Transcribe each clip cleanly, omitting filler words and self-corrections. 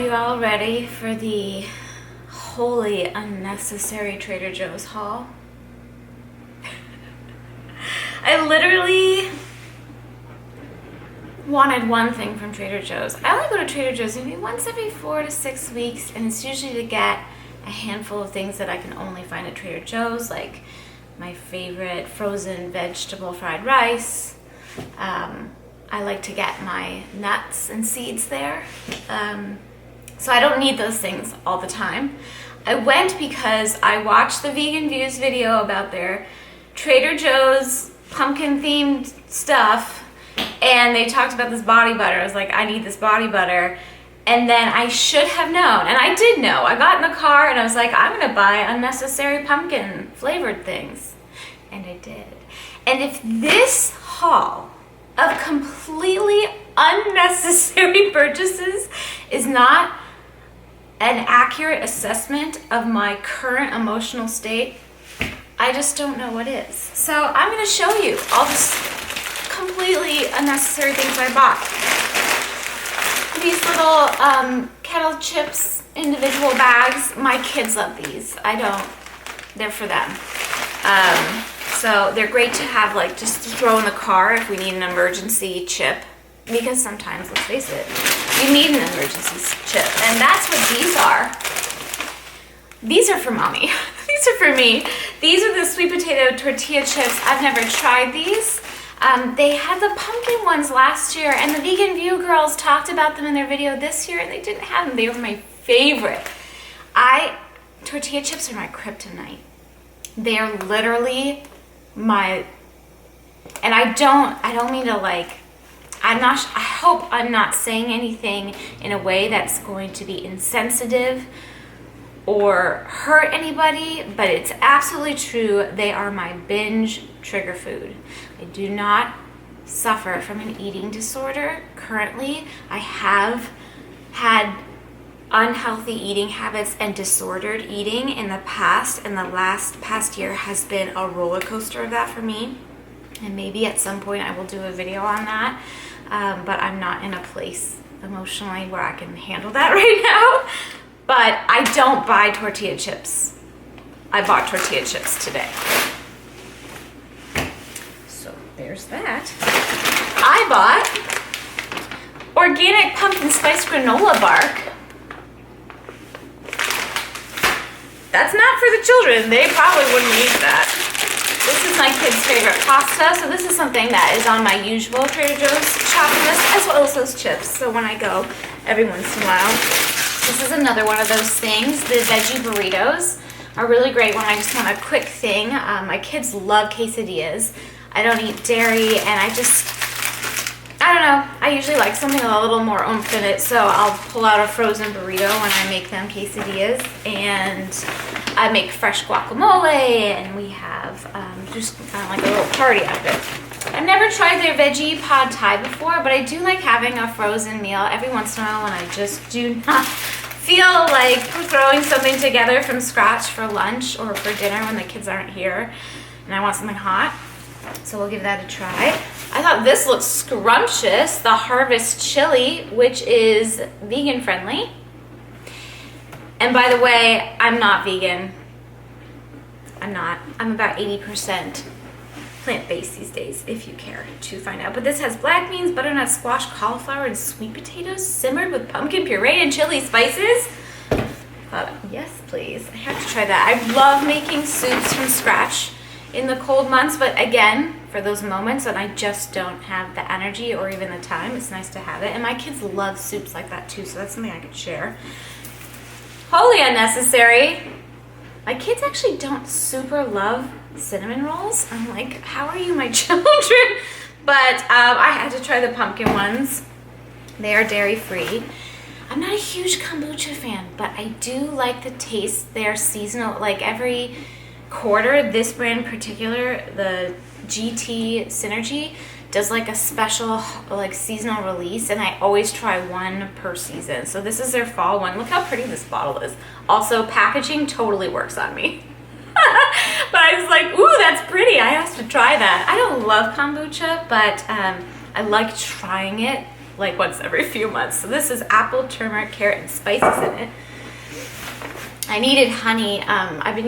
you all ready for the wholly unnecessary Trader Joe's haul? I literally wanted one thing from Trader Joe's. I only go to Trader Joe's maybe once every 4 to 6 weeks, and it's usually to get a handful of things that I can only find at Trader Joe's, like my favorite frozen vegetable fried rice. I like to get my nuts and seeds there. So I don't need those things all the time. I went because I watched the Vegan Views video about their Trader Joe's pumpkin themed stuff, and they talked about this body butter. I was like, I need this body butter. And then I should have known, and I did know. I got in the car and I was like, I'm gonna buy unnecessary pumpkin flavored things. And I did. And if this haul of completely unnecessary purchases is not an accurate assessment of my current emotional state, I just don't know what is. So I'm gonna show you all this completely unnecessary things I bought. These little kettle chips, individual bags. My kids love these. I don't. They're for them. So they're great to have, like, just to throw in the car if we need an emergency chip. Because sometimes, let's face it, you need an emergency chip. And that's what these are. These are for mommy. These are for me. These are the sweet potato tortilla chips. I've never tried these. They had the pumpkin ones last year, and the Vegan View girls talked about them in their video this year, and they didn't have them. They were my favorite. Tortilla chips are my kryptonite. They are literally my, and I don't mean to, like, I hope I'm not saying anything in a way that's going to be insensitive or hurt anybody, but it's absolutely true. They are my binge trigger food. I do not suffer from an eating disorder currently. I have had unhealthy eating habits and disordered eating in the past, and the past year has been a roller coaster of that for me. And maybe at some point I will do a video on that, but I'm not in a place emotionally where I can handle that right now. But I don't buy tortilla chips. I bought tortilla chips today. So there's that. I bought organic pumpkin spice granola bark. That's not for the children. They probably wouldn't eat that. This is my kids' favorite pasta. So this is something that is on my usual Trader Joe's shopping list, as well as those chips. So when I go every once in a while. This is another one of those things. The veggie burritos are really great when I just want a quick thing. My kids love quesadillas. I don't eat dairy, and I don't know. I usually like something with a little more oomph in it, so I'll pull out a frozen burrito when I make them quesadillas, and I make fresh guacamole, and we have just kind of like a little party out of it. I've never tried their veggie pad thai before, but I do like having a frozen meal every once in a while when I just do not feel like throwing something together from scratch for lunch or for dinner when the kids aren't here and I want something hot. So we'll give that a try. I thought this looked scrumptious, the Harvest Chili, which is vegan friendly. And by the way, I'm not vegan. I'm not. I'm about 80% plant-based these days, if you care to find out. But this has black beans, butternut squash, cauliflower, and sweet potatoes simmered with pumpkin puree and chili spices. Yes, please. I have to try that. I love making soups from scratch in the cold months, but again, for those moments when I just don't have the energy or even the time, it's nice to have it. And my kids love soups like that too, so that's something I could share. Wholly unnecessary. My kids actually don't super love cinnamon rolls. I'm like, how are you my children? But I had to try the pumpkin ones. They are dairy free. I'm not a huge kombucha fan, but I do like the taste. They're seasonal, like every quarter. This brand in particular, the GT Synergy, does like a special like seasonal release, and I always try one per season. So this is their fall one. Look how pretty this bottle is. Also, packaging totally works on me. But I was like, ooh, that's pretty. I have to try that. I don't love kombucha, but I like trying it like once every few months. So this is apple, turmeric, carrot, and spices in it. I needed honey. I've been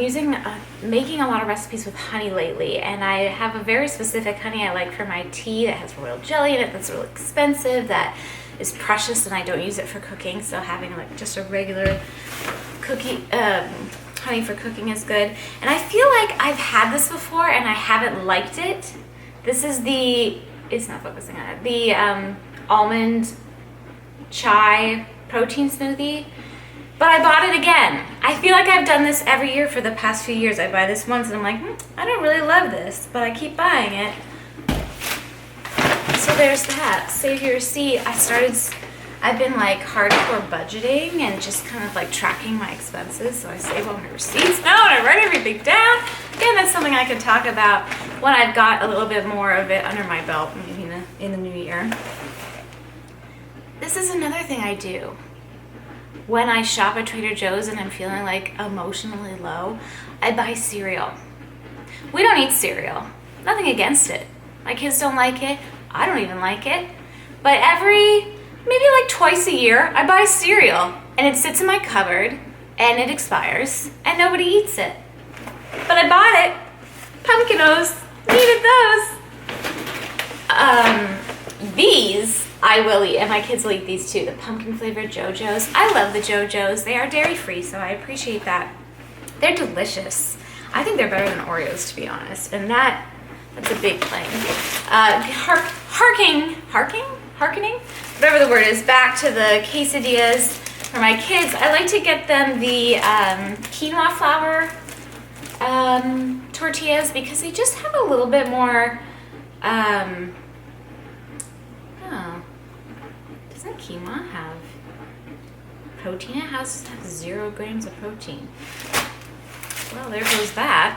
making a lot of recipes with honey lately, and I have a very specific honey I like for my tea that has royal jelly in it, that's really expensive, that is precious, and I don't use it for cooking. So having like just a regular honey for cooking is good. And I feel like I've had this before and I haven't liked it. This is it's not focusing on it, the almond chai protein smoothie. But I bought it again. I feel like I've done this every year for the past few years. I buy this once and I'm like, I don't really love this, but I keep buying it. So there's that. Save your receipt. I've been like hardcore budgeting and just kind of like tracking my expenses. So I save all my receipts now and I write everything down. Again, that's something I can talk about when I've got a little bit more of it under my belt, maybe in the new year. This is another thing I do. When I shop at Trader Joe's and I'm feeling like emotionally low, I buy cereal. We don't eat cereal. Nothing against it. My kids don't like it. I don't even like it. But maybe like twice a year, I buy cereal and it sits in my cupboard and it expires and nobody eats it. But I bought it. Pumpkinos. Needed those. These I will eat, and my kids will eat these too. The pumpkin flavored JoJo's. I love the JoJo's. They are dairy free, so I appreciate that. They're delicious. I think they're better than Oreos, to be honest, and that's a big claim. Harkening, whatever the word is, back to the quesadillas for my kids. I like to get them the quinoa flour tortillas because they just have a little bit more. Doesn't quinoa have protein? It has 0 grams of protein. Well, there goes that.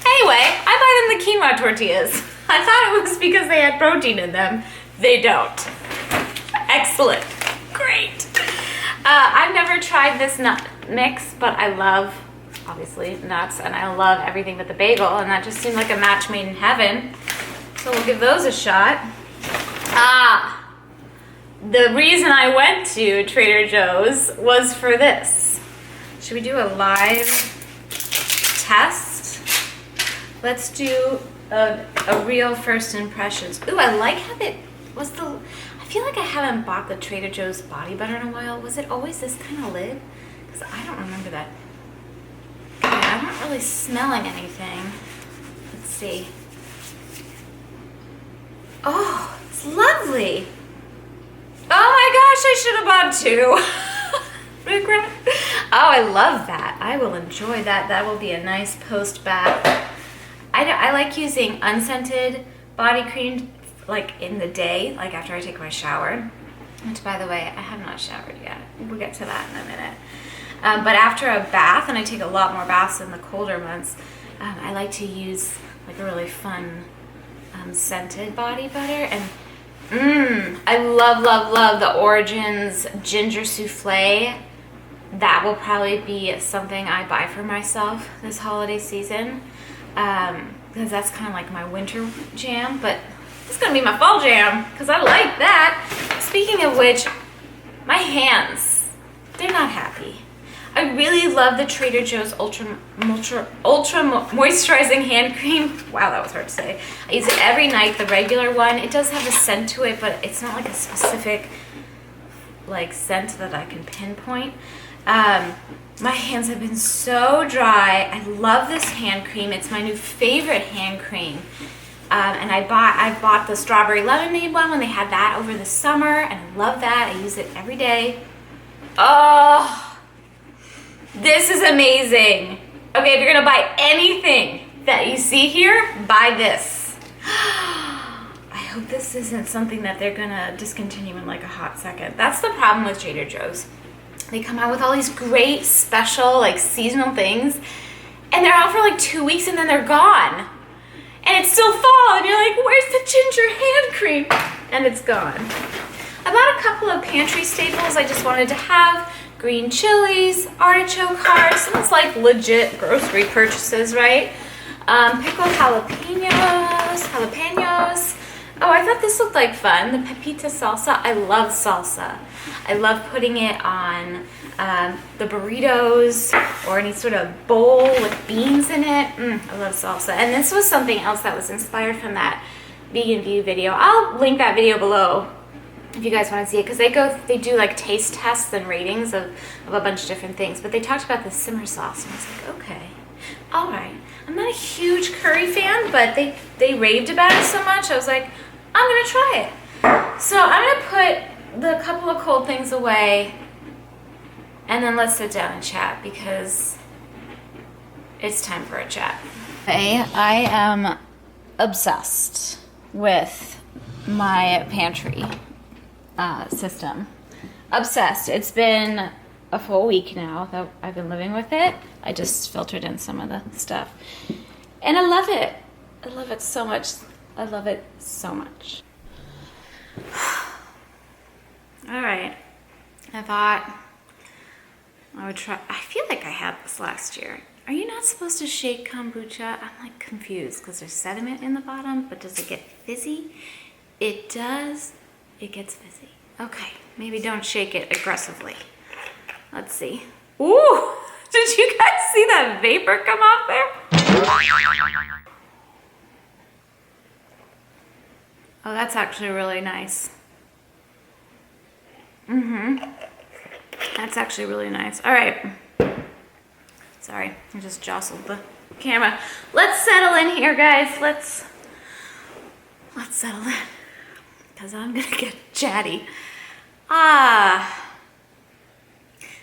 Anyway, I buy them the quinoa tortillas. I thought it was because they had protein in them. They don't. Excellent. Great. I've never tried this nut mix, but I love, obviously, nuts, and I love everything but the bagel, and that just seemed like a match made in heaven. So we'll give those a shot. The reason I went to Trader Joe's was for this. Should we do a live test? Let's do a real first impressions. Ooh, I like how I feel like I haven't bought the Trader Joe's body butter in a while. Was it always this kind of lid? Because I don't remember that. Okay, I'm not really smelling anything. Let's see. Oh, it's lovely. Oh my gosh, I should have bought 2. Regret. Oh, I love that. I will enjoy that. That will be a nice post-bath. I like using unscented body cream like in the day, like after I take my shower. Which, by the way, I have not showered yet. We'll get to that in a minute. But after a bath, and I take a lot more baths in the colder months, I like to use like a really fun scented body butter. And I love the Origins ginger souffle. That will probably be something I buy for myself this holiday season, because that's kind of like my winter jam, but it's gonna be my fall jam because I like that. Speaking of which, my hands, they're not happy. I really love the Trader Joe's Ultra Moisturizing Hand Cream. Wow, that was hard to say. I use it every night, the regular one. It does have a scent to it, but it's not like a specific like scent that I can pinpoint. My hands have been so dry. I love this hand cream. It's my new favorite hand cream. And I bought the strawberry lemonade one when they had that over the summer, and I love that. I use it every day. Oh, this is amazing. Okay, if you're gonna buy anything that you see here, buy this. I hope this isn't something that they're gonna discontinue in like a hot second. That's the problem with Trader Joe's. They come out with all these great special like seasonal things, and they're out for like 2 weeks and then they're gone. And it's still fall, and you're like, where's the ginger hand cream? And it's gone. I bought a couple of Pantry Staples I just wanted to have. Green chilies, artichoke hearts, and it's like legit grocery purchases, right? Pickled jalapenos, Oh, I thought this looked like fun. The pepita salsa. I love salsa. I love putting it on the burritos or any sort of bowl with beans in it. I love salsa. And this was something else that was inspired from that Vegan View video. I'll link that video below if you guys want to see it, because they do like taste tests and ratings of a bunch of different things. But they talked about the simmer sauce, and I was like, okay, all right. I'm not a huge curry fan, but they raved about it so much, I was like, I'm gonna try it. So I'm gonna put the couple of cold things away, and then let's sit down and chat, because it's time for a chat. Okay, I am obsessed with my pantry system. Obsessed. It's been a full week now that I've been living with it. I just filtered in some of the stuff. And I love it. I love it so much. I love it so much. All right. I thought I would try. I feel like I had this last year. Are you not supposed to shake kombucha? I'm like confused because there's sediment in the bottom, but does it get fizzy? It does. It gets fizzy. Okay, maybe don't shake it aggressively. Let's see. Ooh, did you guys see that vapor come off there? Oh, that's actually really nice. That's actually really nice. All right. Sorry, I just jostled the camera. Let's settle in here, guys. Let's settle in, because I'm gonna get chatty.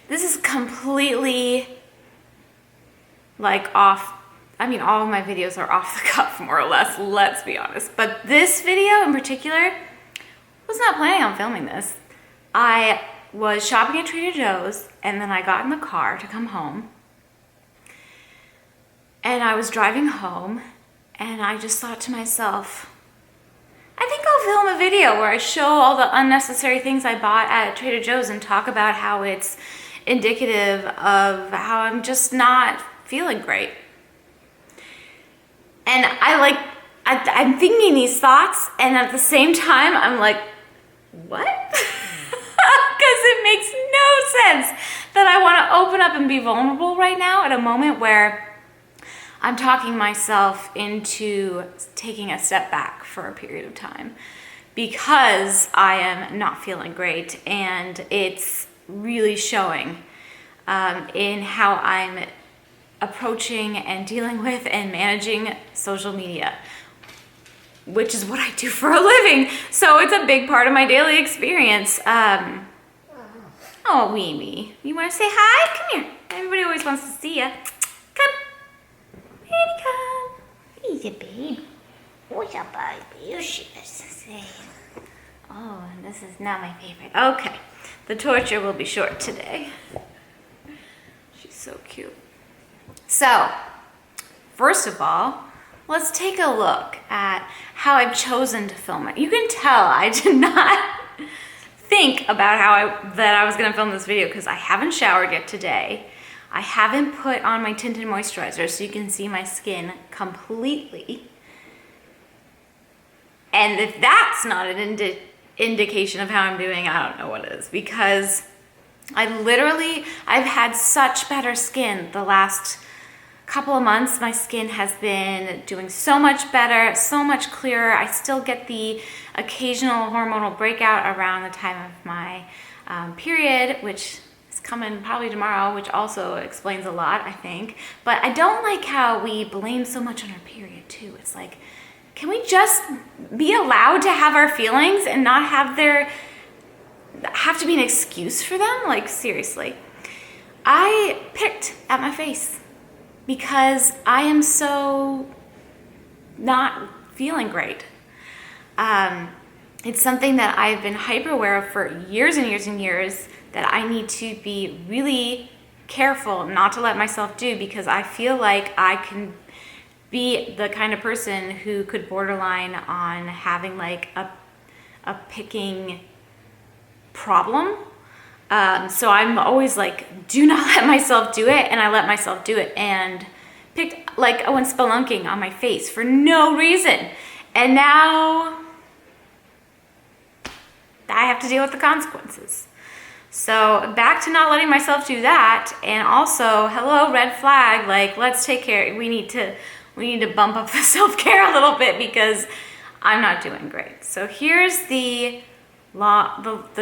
This is completely like off. I mean, all of my videos are off the cuff, more or less, let's be honest. But this video in particular, was not planning on filming this. I was shopping at Trader Joe's, and then I got in the car to come home. And I was driving home, and I just thought to myself, I think I'll film a video where I show all the unnecessary things I bought at Trader Joe's and talk about how it's indicative of how I'm just not feeling great. And I'm thinking these thoughts, and at the same time, I'm like, what? Because it makes no sense that I want to open up and be vulnerable right now at a moment where I'm talking myself into taking a step back for a period of time, because I am not feeling great, and it's really showing in how I'm approaching and dealing with and managing social media, which is what I do for a living. So it's a big part of my daily experience. Oh, Weemy, you want to say hi? Come here. Everybody always wants to see you. Come. Baby, come. He's a babe. What's up, baby? You should say. Oh, this is not my favorite. Okay. The torture will be short today. She's so cute. So, first of all, let's take a look at how I've chosen to film it. You can tell I did not think about that I was going to film this video, because I haven't showered yet today. I haven't put on my tinted moisturizer so you can see my skin completely. And if that's not an indication of how I'm doing, I don't know what is, because I've had such better skin the last couple of months. My skin has been doing so much better, so much clearer. I still get the occasional hormonal breakout around the time of my period, which is coming probably tomorrow, which also explains a lot, I think. But I don't like how we blame so much on our period too. It's like, can we just be allowed to have our feelings and not have to be an excuse for them? Like, seriously. I picked at my face because I am so not feeling great. It's something that I've been hyper aware of for years and years and years, that I need to be really careful not to let myself do, because I feel like I can be the kind of person who could borderline on having like a picking problem. So I'm always like, do not let myself do it, and I let myself do it, and picked, like, I went spelunking on my face for no reason. And now I have to deal with the consequences. So back to not letting myself do that. And also, hello, red flag, like, let's take care. We need to bump up the self-care a little bit because I'm not doing great. So here's the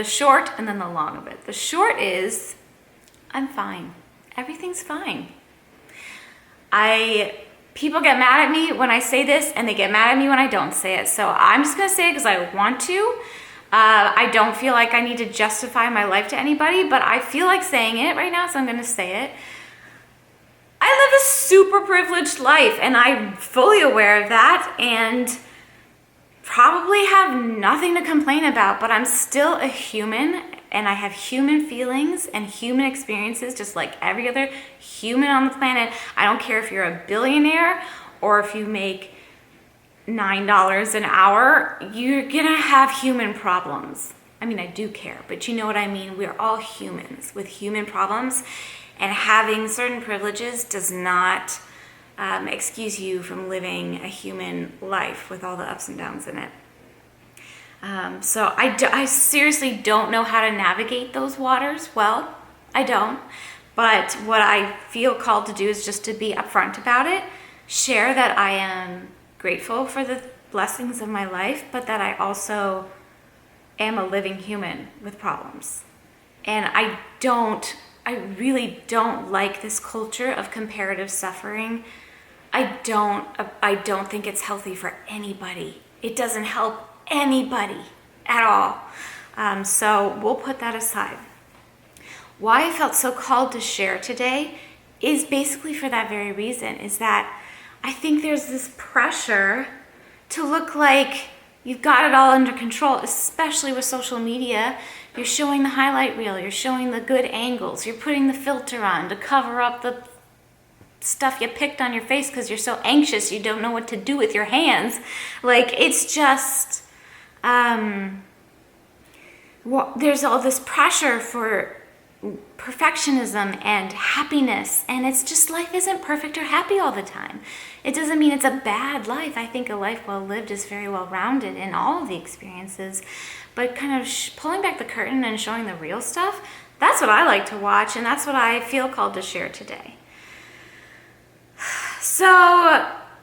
short and then the long of it. The short is, I'm fine. Everything's fine. People get mad at me when I say this, and they get mad at me when I don't say it. So I'm just gonna say it because I want to. I don't feel like I need to justify my life to anybody, but I feel like saying it right now, so I'm gonna say it. I live a super privileged life, and I'm fully aware of that, and probably have nothing to complain about, but I'm still a human, and I have human feelings and human experiences just like every other human on the planet. I don't care if you're a billionaire or if you make $9 an hour, you're gonna have human problems. I mean, I do care, but you know what I mean? We're all humans with human problems, and having certain privileges does not excuse you from living a human life with all the ups and downs in it. So I seriously don't know how to navigate those waters well. I don't. But what I feel called to do is just to be upfront about it, share that I am grateful for the blessings of my life, but that I also am a living human with problems. And I really don't like this culture of comparative suffering. I don't think it's healthy for anybody. It doesn't help anybody at all. So we'll put that aside. Why I felt so called to share today is basically for that very reason, is that I think there's this pressure to look like you've got it all under control, especially with social media. You're showing the highlight reel, you're showing the good angles, you're putting the filter on to cover up the stuff you picked on your face because you're so anxious you don't know what to do with your hands. Like, it's just, there's all this pressure for perfectionism and happiness, and it's just, life isn't perfect or happy all the time. It doesn't mean it's a bad life. I think a life well lived is very well rounded in all of the experiences, but kind of pulling back the curtain and showing the real stuff, that's what I like to watch, and that's what I feel called to share today. So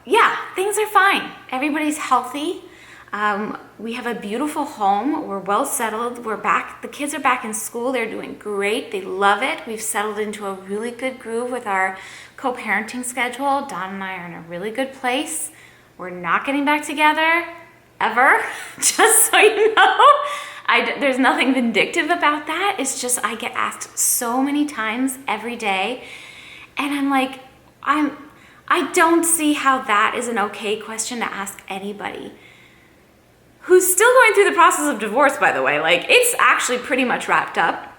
yeah, things are fine. Everybody's healthy. We have a beautiful home. We're well settled. We're back. The kids are back in school. They're doing great. They love it. We've settled into a really good groove with our co-parenting schedule. Don and I are in a really good place. We're not getting back together ever, just so you know. There's nothing vindictive about that. It's just I get asked so many times every day, and I'm like, I don't see how that is an okay question to ask anybody who's still going through the process of divorce, by the way. Like, it's actually pretty much wrapped up.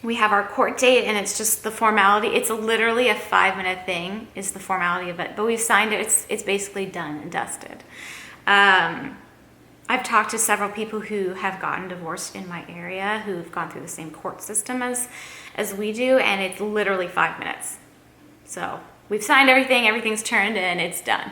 We have our court date, and it's just the formality. It's literally a 5-minute thing is the formality of it, but we've signed it. It's basically done and dusted. I've talked to several people who have gotten divorced in my area who've gone through the same court system as we do, and it's literally 5 minutes. So we've signed everything, everything's turned, and it's done.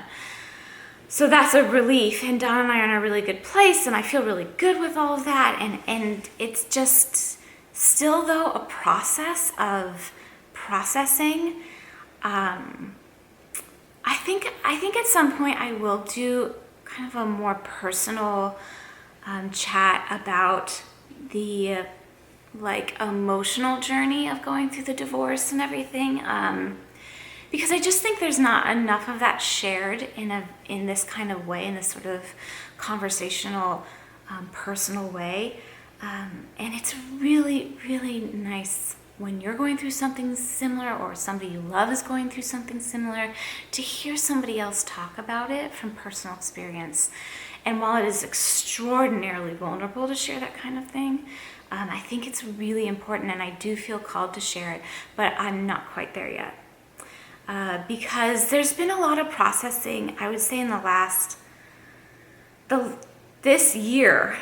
So that's a relief, and Don and I are in a really good place, and I feel really good with all of that, and it's just still, though, a process of processing. I think at some point I will do kind of a more personal chat about the emotional journey of going through the divorce and everything. Because I just think there's not enough of that shared in this kind of way, in this sort of conversational, personal way. And it's really, really nice when you're going through something similar, or somebody you love is going through something similar, to hear somebody else talk about it from personal experience. And while it is extraordinarily vulnerable to share that kind of thing, I think it's really important, and I do feel called to share it, but I'm not quite there yet. Because there's been a lot of processing, I would say, in this year.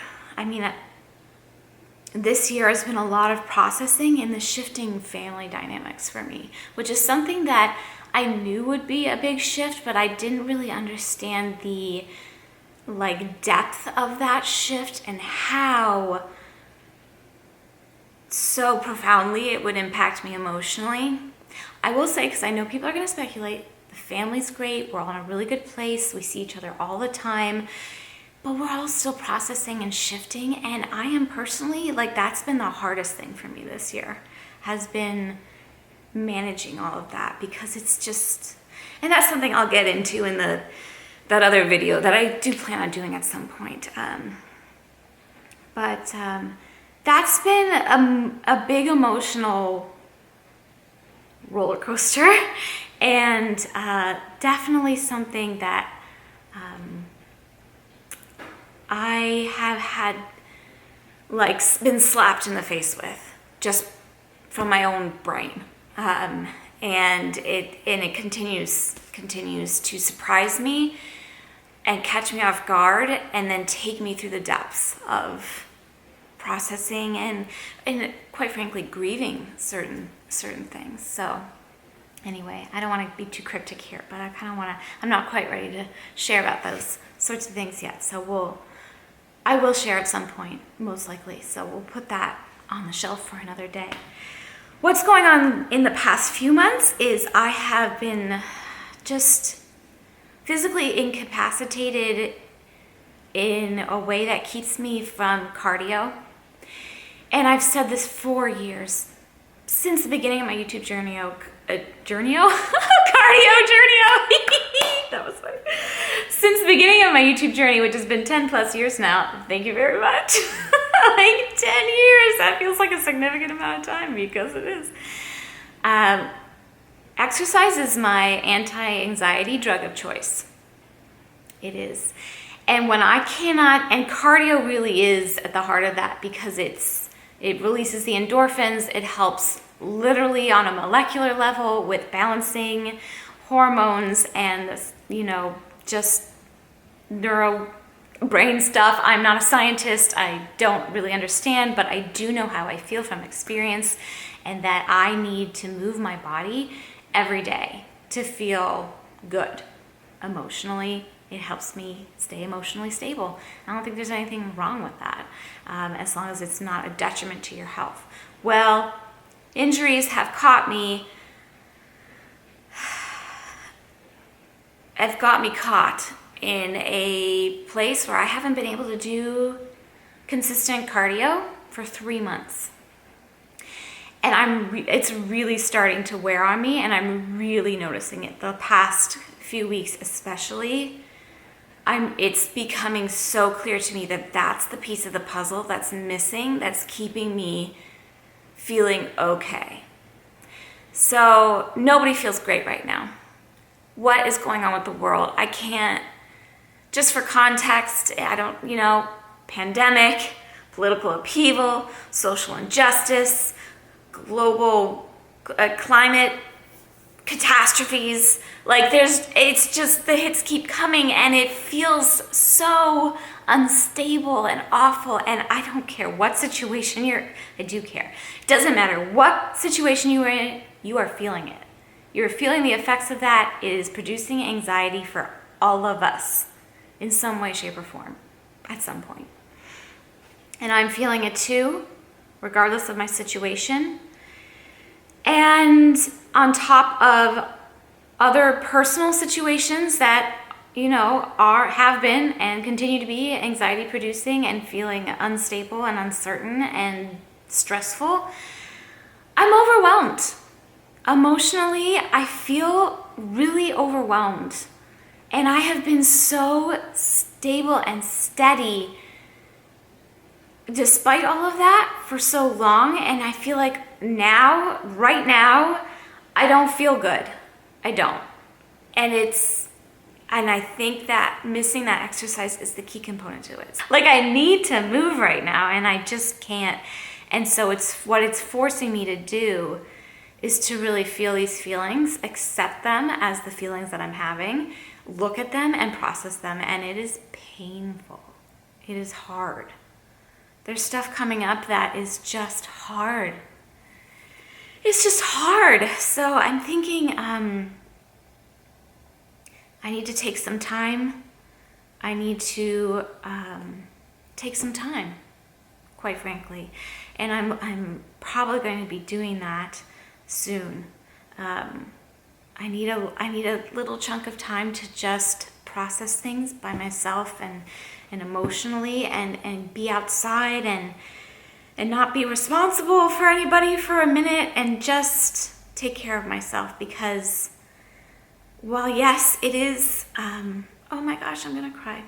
This year has been a lot of processing in the shifting family dynamics for me, which is something that I knew would be a big shift, but I didn't really understand the depth of that shift and how so profoundly it would impact me emotionally. I will say, because I know people are going to speculate, the family's great, we're all in a really good place, we see each other all the time, but we're all still processing and shifting. And I am personally, like, that's been the hardest thing for me this year, has been managing all of that, because it's just, and that's something I'll get into in that other video that I do plan on doing at some point. But that's been a big emotional roller coaster, and definitely something that I have had, like, been slapped in the face with, just from my own brain. And it continues to surprise me and catch me off guard, and then take me through the depths of processing and quite frankly grieving certain things. So anyway, I don't want to be too cryptic here, but I'm not quite ready to share about those sorts of things yet. So I will share at some point, most likely. So we'll put that on the shelf for another day. What's going on in the past few months is I have been just physically incapacitated in a way that keeps me from cardio. And I've said this for years, since the beginning of my YouTube journey. That was funny. Since the beginning of my YouTube journey, which has been 10 plus years now, thank you very much. Like 10 years, that feels like a significant amount of time, because it is. Exercise is my anti-anxiety drug of choice. It is. And when I cannot, and cardio really is at the heart of that, because it releases the endorphins. It helps literally on a molecular level with balancing hormones and, just neuro brain stuff. I'm not a scientist. I don't really understand, but I do know how I feel from experience, and that I need to move my body every day to feel good emotionally. It helps me stay emotionally stable. I don't think there's anything wrong with that, as long as it's not a detriment to your health. Well, injuries have got me caught in a place where I haven't been able to do consistent cardio for 3 months. And it's really starting to wear on me, and I'm really noticing it the past few weeks especially. It's becoming so clear to me that that's the piece of the puzzle that's missing, that's keeping me feeling okay. So nobody feels great right now. What is going on with the world? I can't, just for context, pandemic, political upheaval, social injustice, global climate catastrophes. It's just, the hits keep coming, and it feels so unstable and awful. And I don't care what situation I do care. It doesn't matter what situation you are in, you are feeling it. You're feeling the effects of that. It is producing anxiety for all of us in some way, shape, or form at some point. And I'm feeling it too, regardless of my situation. And on top of other personal situations that, have been and continue to be anxiety producing and feeling unstable and uncertain and stressful, I'm overwhelmed. Emotionally, I feel really overwhelmed. And I have been so stable and steady despite all of that for so long, and I feel like right now, I don't feel good. I don't. And I think that missing that exercise is the key component to it. Like, I need to move right now, and I just can't. And so what it's forcing me to do is to really feel these feelings, accept them as the feelings that I'm having, look at them and process them, and it is painful. It is hard. There's stuff coming up that is just hard. It's just hard. So I'm thinking I need to take some time. I need to take some time, quite frankly. And I'm probably going to be doing that soon. I need a little chunk of time to just process things by myself and emotionally and be outside and not be responsible for anybody for a minute and just take care of myself, because while yes, it is, oh my gosh, I'm gonna cry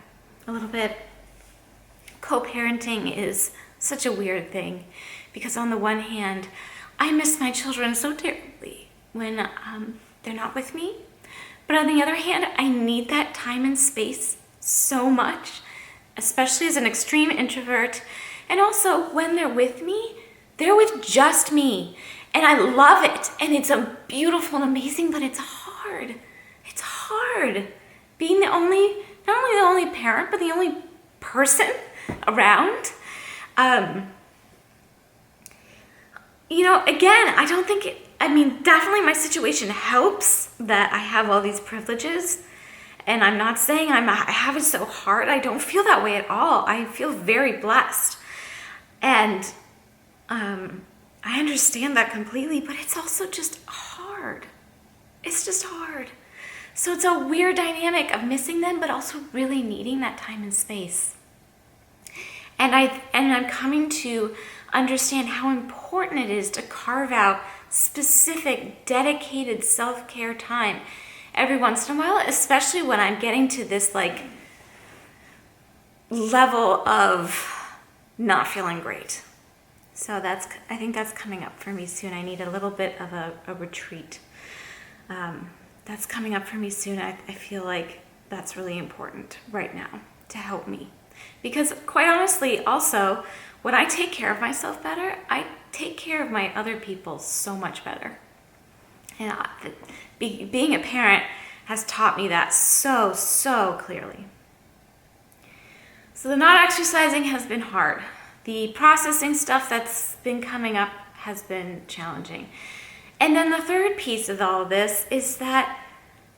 a little bit. Co-parenting is such a weird thing, because on the one hand, I miss my children so terribly when they're not with me. But on the other hand, I need that time and space so much, especially as an extreme introvert. And also when they're with me, they're with just me. And I love it. And it's a beautiful and amazing, but it's hard. It's hard being not only the only parent, but the only person around. Again, I don't think definitely my situation helps that I have all these privileges. And I'm not saying I have it so hard. I don't feel that way at all. I feel very blessed. And I understand that completely, but it's also just hard. It's just hard. So it's a weird dynamic of missing them, but also really needing that time and space. And I'm coming to understand how important it is to carve out specific, dedicated self-care time every once in a while, especially when I'm getting to this level of not feeling great. So I think that's coming up for me soon. I need a little bit of a retreat. That's coming up for me soon. I feel like that's really important right now to help me. Because quite honestly, also, when I take care of myself better, I take care of my other people so much better. And being a parent has taught me that so, so clearly. So the not exercising has been hard. The processing stuff that's been coming up has been challenging. And then the third piece of all of this is that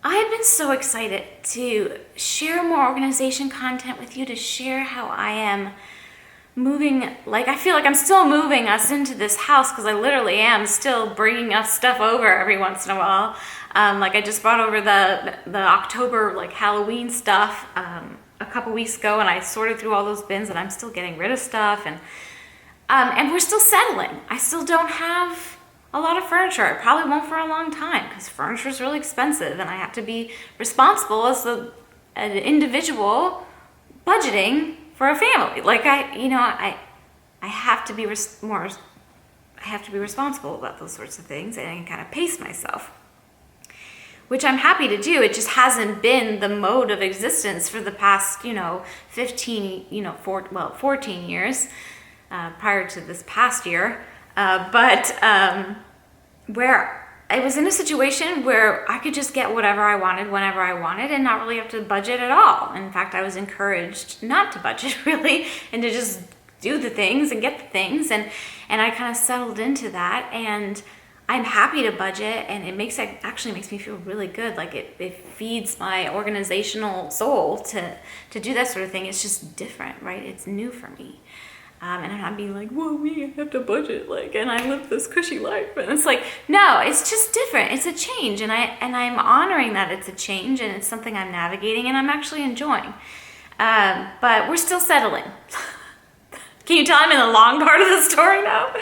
I have been so excited to share more organization content with you, to share how I am moving, I feel like I'm still moving us into this house, because I literally am still bringing us stuff over every once in a while. I just brought over the October Halloween stuff a couple weeks ago, and I sorted through all those bins, and I'm still getting rid of stuff, and we're still settling. I still don't have a lot of furniture. I probably won't for a long time, because furniture is really expensive, and I have to be responsible as an individual budgeting for a family. I have to be I have to be responsible about those sorts of things and kind of pace myself, which I'm happy to do. It just hasn't been the mode of existence for the past, 14 years prior to this past year. Where I was in a situation where I could just get whatever I wanted whenever I wanted and not really have to budget at all. In fact, I was encouraged not to budget really, and to just do the things and get the things. And I kind of settled into that, and I'm happy to budget, and it actually makes me feel really good. It feeds my organizational soul to do that sort of thing. It's just different, right? It's new for me. And I'm not being whoa, we have to budget, and I live this cushy life. And it's no, it's just different. It's a change, and I'm honoring that it's a change, and it's something I'm navigating, and I'm actually enjoying. But we're still settling. Can you tell I'm in the long part of the story now?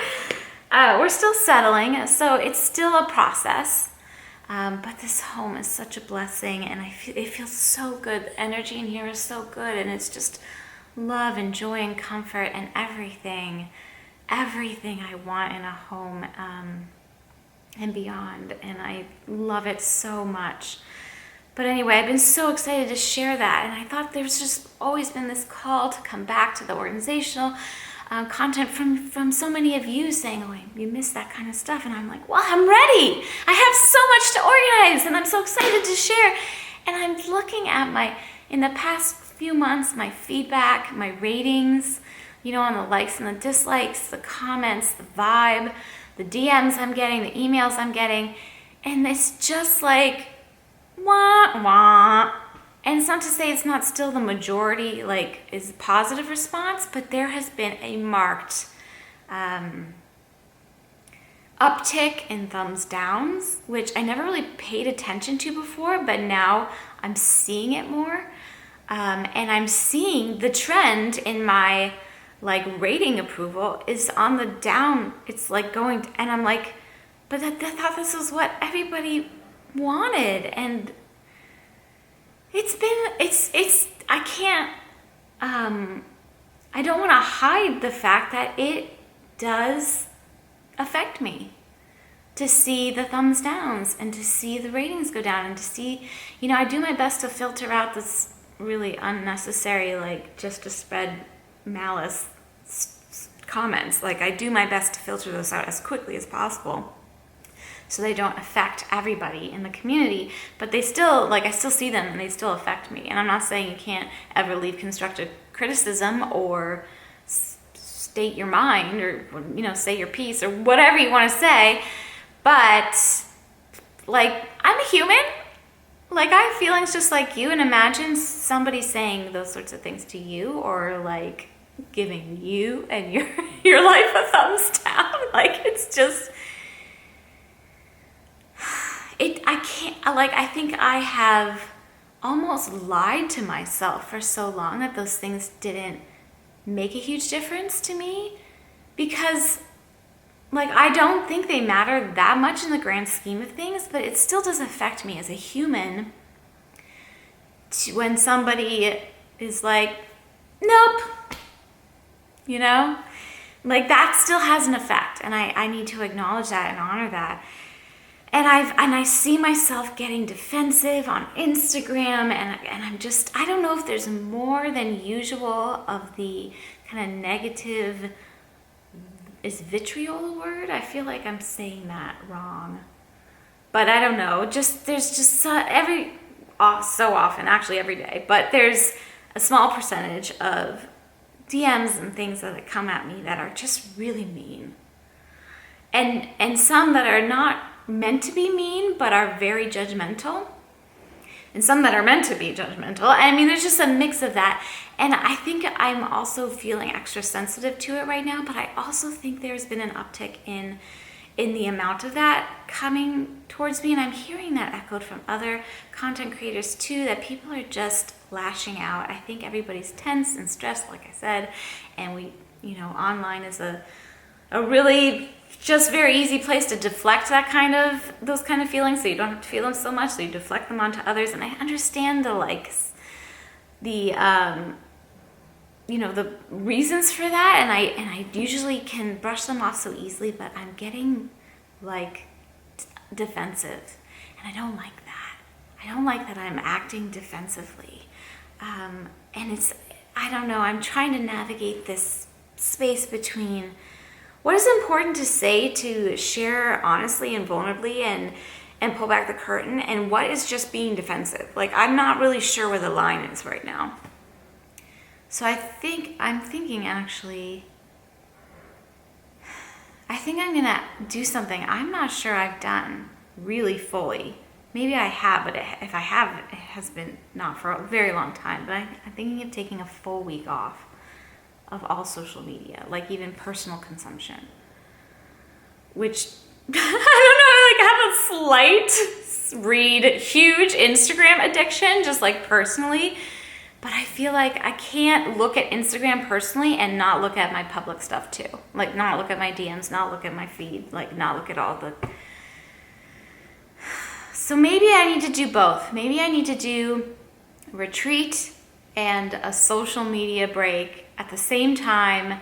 We're still settling, so it's still a process. But this home is such a blessing, and it feels so good. The energy in here is so good, and it's just love and joy and comfort and everything I want in a home, and beyond. And I love it so much. But anyway, I've been so excited to share that, and I thought there's just always been this call to come back to the organizational content from so many of you saying, oh, you miss that kind of stuff. And I'm well, I'm ready. I have so much to organize, and I'm so excited to share. And I'm looking at in the past few months, my feedback, my ratings, on the likes and the dislikes, the comments, the vibe, the DMs I'm getting, the emails I'm getting. And it's just wah, wah. and it's not to say it's not still the majority, like, is positive response, but there has been a marked uptick in thumbs downs, which I never really paid attention to before, but now I'm seeing it more. And I'm seeing the trend in my like rating approval is on the down. It's like going, and I'm like, but I thought this was what everybody wanted. And I can't, I don't want to hide the fact that it does affect me to see the thumbs downs and to see the ratings go down and to see, I do my best to filter out this really unnecessary, like, just to spread malice comments. Like, I do my best to filter those out as quickly as possible so they don't affect everybody in the community, but they still, like, I still see them and they still affect me. And I'm not saying you can't ever leave constructive criticism or state your mind or, say your piece or whatever you want to say, but, like, I'm a human. Like, I have feelings just like you, and imagine somebody saying those sorts of things to you, or like giving you and your life a thumbs down. Like, it's just, I think I have almost lied to myself for so long that those things didn't make a huge difference to me, because, like, I don't think they matter that much in the grand scheme of things, but it still does affect me as a human when somebody is like, nope, like, that still has an effect, and I need to acknowledge that and honor that. And I see myself getting defensive on Instagram, and I don't know if there's more than usual of the kind of negative. Is vitriol a word? I feel like I'm saying that wrong, but I don't know. There's just so often, actually every day, but there's a small percentage of DMs and things that come at me that are just really mean, and some that are not meant to be mean but are very judgmental, and some that are meant to be judgmental. I mean, there's just a mix of that. And I think I'm also feeling extra sensitive to it right now, but I also think there's been an uptick in the amount of that coming towards me. And I'm hearing that echoed from other content creators too, that people are just lashing out. I think everybody's tense and stressed, like I said, and online is a really just very easy place to deflect those kind of feelings, so you don't have to feel them so much, so you deflect them onto others. And I understand the reasons for that, and I usually can brush them off so easily, but I'm getting like defensive, and I don't like that. I don't like that I'm acting defensively, and I don't know, I'm trying to navigate this space between what is important to say, to share honestly and vulnerably and pull back the curtain, and what is just being defensive. Like, I'm not really sure where the line is right now. So I'm thinking I'm gonna do something I'm not sure I've done really fully. Maybe I have, but if I have, it has been not for a very long time. But I'm thinking of taking a full week off of all social media, like even personal consumption, which I don't know, I have a slight huge Instagram addiction, just like personally, but I feel like I can't look at Instagram personally and not look at my public stuff too. Like, not look at my DMs, not look at my feed, like not look at all the... So maybe I need to do both. Maybe I need to do retreat and a social media break at the same time,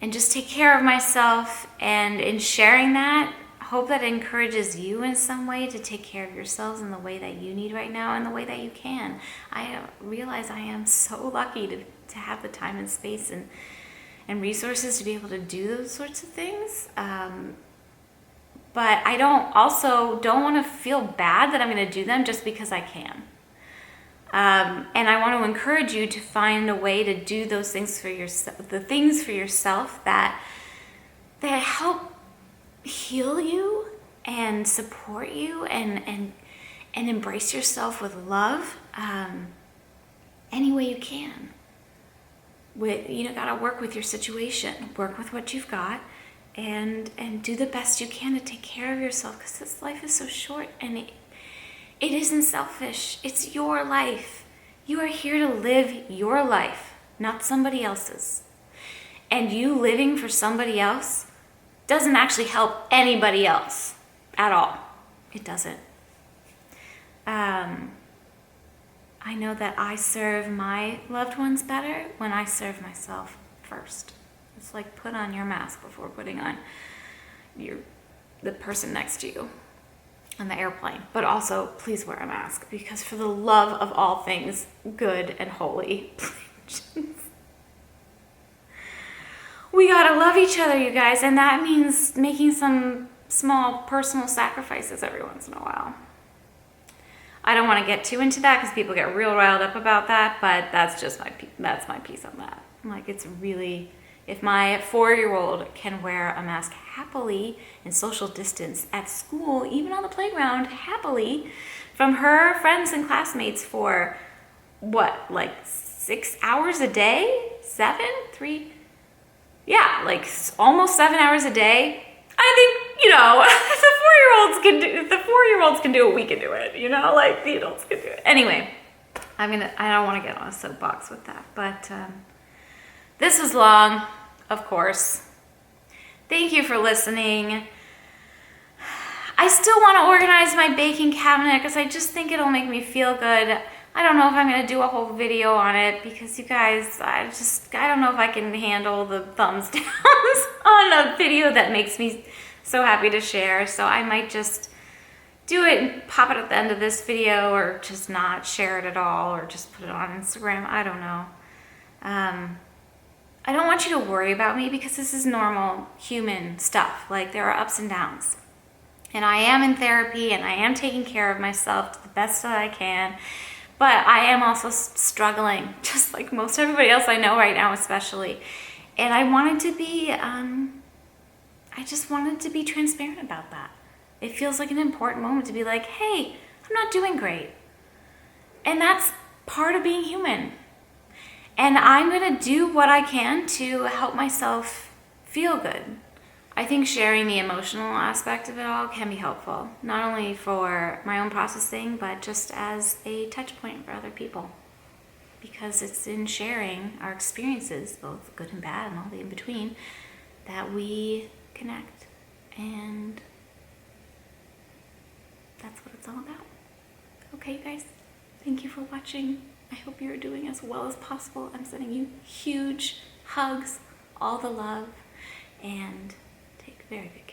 and just take care of myself. And in sharing that, hope that encourages you in some way to take care of yourselves in the way that you need right now and the way that you can. I realize I am so lucky to have the time and space and resources to be able to do those sorts of things. But I don't want to feel bad that I'm going to do them just because I can. And I want to encourage you to find a way to do those things for yourself, the things for yourself that help heal you and support you and embrace yourself with love. any way you can. You gotta work with your situation, work with what you've got, and do the best you can to take care of yourself, because this life is so short, and it isn't selfish. It's your life. You are here to live your life, not somebody else's. And you living for somebody else doesn't actually help anybody else at all. It doesn't. I know that I serve my loved ones better when I serve myself first. It's like put on your mask before putting on the person next to you on the airplane. But also, please wear a mask, because for the love of all things good and holy, we gotta love each other, you guys, and that means making some small personal sacrifices every once in a while. I don't want to get too into that because people get real riled up about that, but that's just my piece on that. Like, it's really, if my 4-year-old can wear a mask happily and social distance at school, even on the playground, happily, from her friends and classmates for what, like 6 hours a day? 7? 3? Yeah, like almost 7 hours a day. I think, the 4-year-olds can do it, we can do it, like the adults can do it. Anyway, I don't want to get on a soapbox with that, but this was long, of course. Thank you for listening. I still want to organize my baking cabinet because I just think it'll make me feel good. I don't know if I'm going to do a whole video on it because, you guys, I don't know if I can handle the thumbs downs on a video that makes me so happy to share. So I might just do it and pop it at the end of this video, or just not share it at all, or just put it on Instagram. I don't know. I don't want you to worry about me because this is normal human stuff. Like, there are ups and downs. And I am in therapy and I am taking care of myself to the best that I can. But I am also struggling, just like most everybody else I know right now, especially. And I wanted to be, I just wanted to be transparent about that. It feels like an important moment to be like, hey, I'm not doing great. And that's part of being human. And I'm gonna do what I can to help myself feel good. I think sharing the emotional aspect of it all can be helpful, not only for my own processing, but just as a touch point for other people. Because it's in sharing our experiences, both good and bad and all the in-between, that we connect. And that's what it's all about. Okay, you guys, thank you for watching. I hope you're doing as well as possible. I'm sending you huge hugs, all the love, and take very big